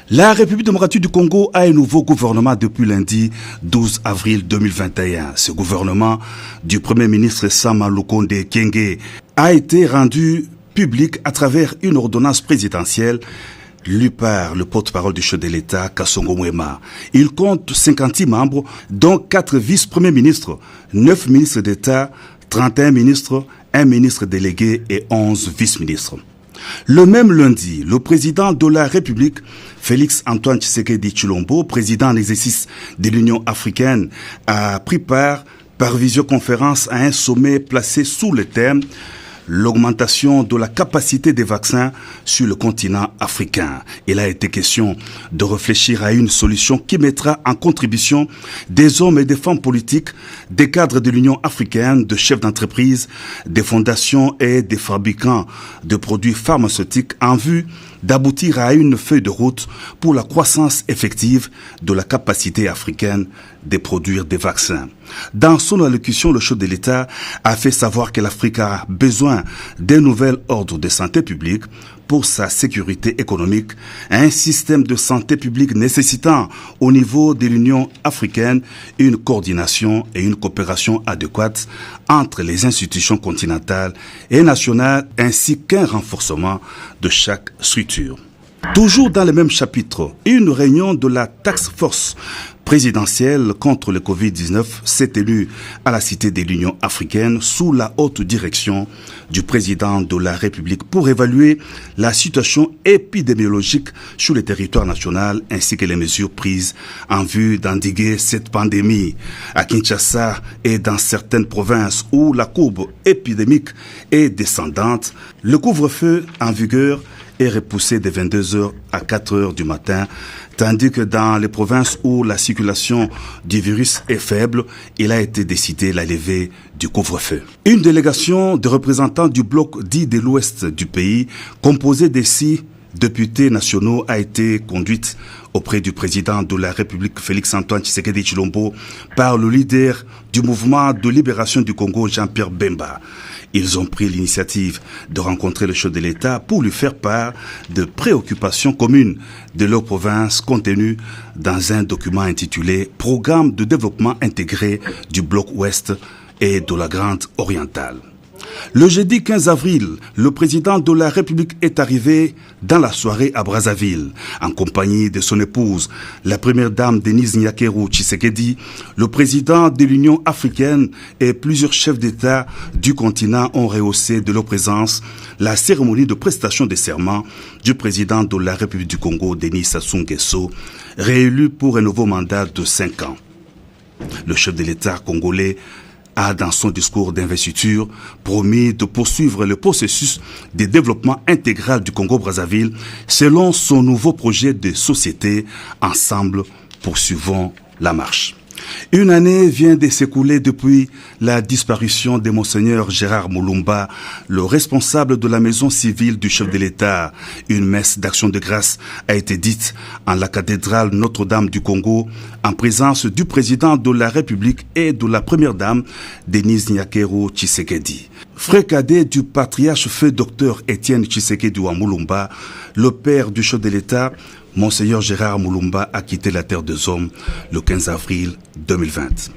La République démocratique du Congo a un nouveau gouvernement depuis lundi 12 avril 2021. Ce gouvernement du Premier ministre Sama Lukonde Kyenge a été rendu public à travers une ordonnance présidentielle lue par le porte-parole du chef de l'État, Kasongo Mwema. Il compte 50 membres, dont 4 vice-premiers ministres, 9 ministres d'État, 31 ministres, 1 ministre délégué et 11 vice-ministres. Le même lundi, le président de la République, Félix Antoine Tshisekedi Tshilombo, président en exercice de l'Union africaine, a pris part par visioconférence à un sommet placé sous le thème l'augmentation de la capacité des vaccins sur le continent africain. Il a été question de réfléchir à une solution qui mettra en contribution des hommes et des femmes politiques, des cadres de l'Union africaine, de chefs d'entreprise, des fondations et des fabricants de produits pharmaceutiques en vue d'aboutir à une feuille de route pour la croissance effective de la capacité africaine de produire des vaccins. Dans son allocution, le chef de l'État a fait savoir que l'Afrique a besoin d'un nouvel ordre de santé publique pour sa sécurité économique, un système de santé publique nécessitant au niveau de l'Union africaine une coordination et une coopération adéquate entre les institutions continentales et nationales ainsi qu'un renforcement de chaque structure. Toujours dans le même chapitre, une réunion de la Task Force présidentielle contre le Covid-19 s'est tenue à la Cité de l'Union africaine sous la haute direction du président de la République pour évaluer la situation épidémiologique sur le territoire national ainsi que les mesures prises en vue d'endiguer cette pandémie. À Kinshasa et dans certaines provinces où la courbe épidémique est descendante, le couvre-feu en vigueur est repoussé de 22h à 4h du matin, tandis que dans les provinces où la circulation du virus est faible, il a été décidé la levée du couvre-feu. Une délégation de représentants du bloc dit de l'ouest du pays, composée de 6 députés nationaux, a été conduite auprès du président de la République, Félix Antoine Tshisekedi Tshilombo, par le leader du mouvement de libération du Congo, Jean-Pierre Bemba. Ils ont pris l'initiative de rencontrer le chef de l'État pour lui faire part de préoccupations communes de leur province contenues dans un document intitulé « Programme de développement intégré du bloc ouest et de la Grande Orientale ». Le jeudi 15 avril, le président de la République est arrivé dans la soirée à Brazzaville, en compagnie de son épouse, la première dame Denise Nyakeru Tshisekedi, le président de l'Union africaine et plusieurs chefs d'État du continent ont rehaussé de leur présence la cérémonie de prestation de serment du président de la République du Congo, Denis Sassou Nguesso, réélu pour un nouveau mandat de 5 ans. Le chef de l'État congolais a, dans son discours d'investiture, promis de poursuivre le processus de développement intégral du Congo-Brazzaville selon son nouveau projet de société. Ensemble, poursuivons la marche. Une année vient de s'écouler depuis la disparition de Monseigneur Gérard Moulumba, le responsable de la maison civile du chef de l'État. Une messe d'action de grâce a été dite en la cathédrale Notre-Dame du Congo, en présence du président de la République et de la première dame, Denise Nyakeru Tshisekedi. Frère cadet du patriarche feu docteur Étienne Tshisekedi wa Moulumba, le père du chef de l'État, Monseigneur Gérard Moulumba a quitté la terre des hommes le 15 avril 2020.